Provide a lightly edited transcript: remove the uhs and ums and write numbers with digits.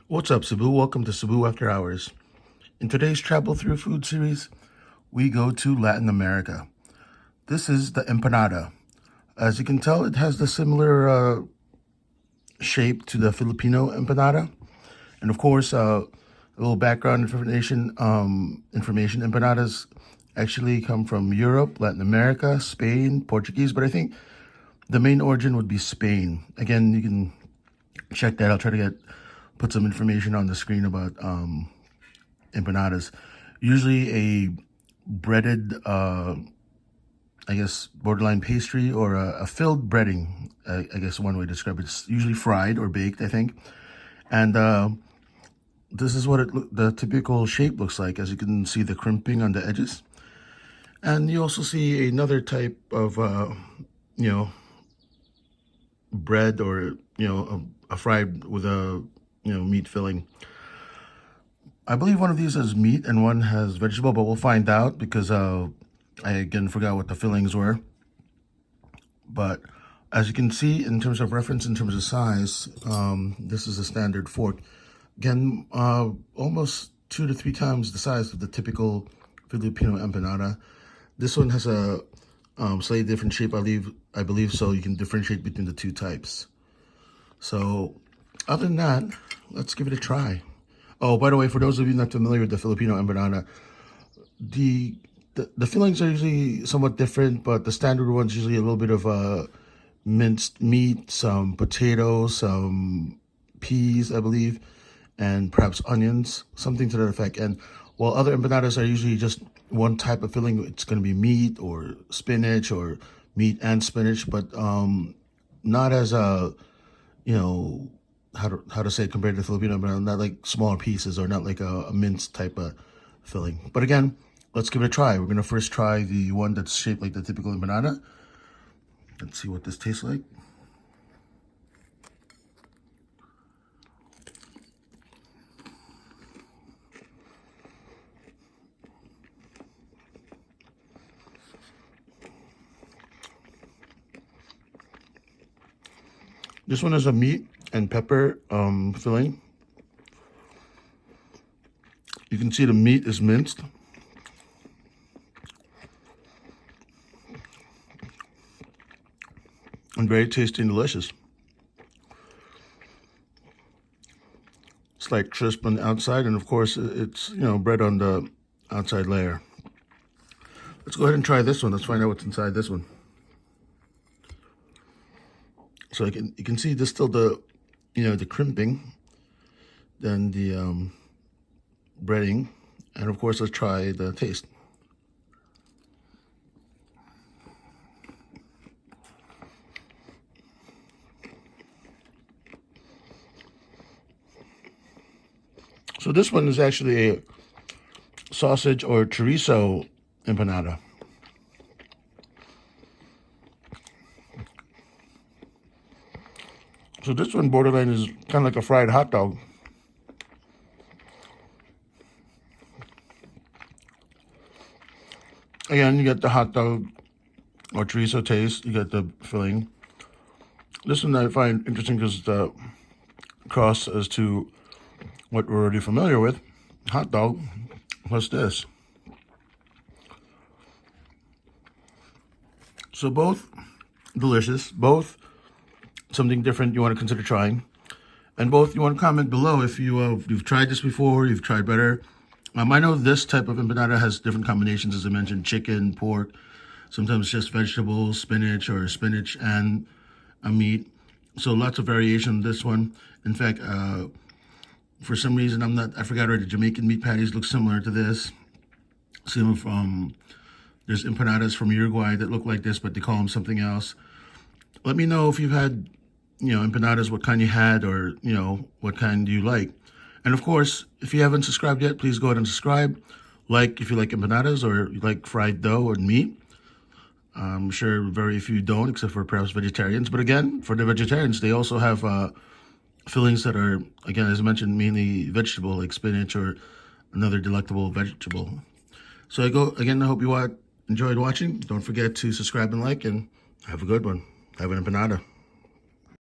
What's up, Cebu? Welcome to Cebu After Hours. In today's Travel Through Food series, we go to Latin America. This is the empanada. As you can tell, it has the similar shape to the Filipino empanada. And of course, a little background information. Empanadas actually come from Europe, Latin America, Spain, Portuguese, but I think the main origin would be Spain. Again, you can check that. I'll try to put some information on the screen about empanadas. Usually a breaded, I guess, borderline pastry or a filled breading, I guess one way to describe it. It's usually fried or baked, I think. And this is what the typical shape looks like. As you can see, the crimping on the edges. And you also see another type of, bread or, a fried with a, meat filling. I believe one of these has meat and one has vegetable, but we'll find out because I again forgot what the fillings were. But as you can see, in terms of reference, in terms of size, this is a standard fork. Again, almost 2 to 3 times the size of the typical Filipino empanada. This one has a slightly different shape, I believe, so you can differentiate between the two types. So other than that, let's give it a try. Oh, by the way, for those of you not familiar with the Filipino empanada, the fillings are usually somewhat different, but the standard one's usually a little bit of minced meat, some potatoes, some peas, I believe, and perhaps onions, something to that effect. And while other empanadas are usually just one type of filling, it's going to be meat or spinach or meat and spinach, but not as a, how to say it compared to Filipino, but not like smaller pieces or not like a minced type of filling. But again, let's give it a try. We're going to first try the one that's shaped like the typical empanada. Let's see what this tastes like. This one is a meat and pepper filling. You can see the meat is minced. And very tasty and delicious. It's like crisp on the outside, and of course it's, bread on the outside layer. Let's go ahead and try this one. Let's find out what's inside this one. So you can see there's still the, the crimping, then the breading, and of course let's try the taste. So this one is actually a sausage or chorizo empanada. So this one borderline is kind of like a fried hot dog. Again, you get the hot dog or chorizo taste. You get the filling. This one I find interesting because the cross as to what we're already familiar with. Hot dog plus this. So both delicious, both something different you want to consider trying. And both you want to comment below if you've tried this before, you've tried better. I know this type of empanada has different combinations, as I mentioned, chicken, pork, sometimes just vegetables, spinach or spinach and a meat. So lots of variation in this one. In fact, for some reason, I forgot already, Jamaican meat patties look similar to this. There's empanadas from Uruguay that look like this, but they call them something else. Let me know if you've had, empanadas, what kind you had, or, what kind you like. And of course, if you haven't subscribed yet, please go ahead and subscribe. Like if you like empanadas or you like fried dough or meat. I'm sure very few don't, except for perhaps vegetarians. But again, for the vegetarians, they also have fillings that are, again, as I mentioned, mainly vegetable, like spinach or another delectable vegetable. So I hope you enjoyed watching. Don't forget to subscribe and like, and have a good one. Have an empanada.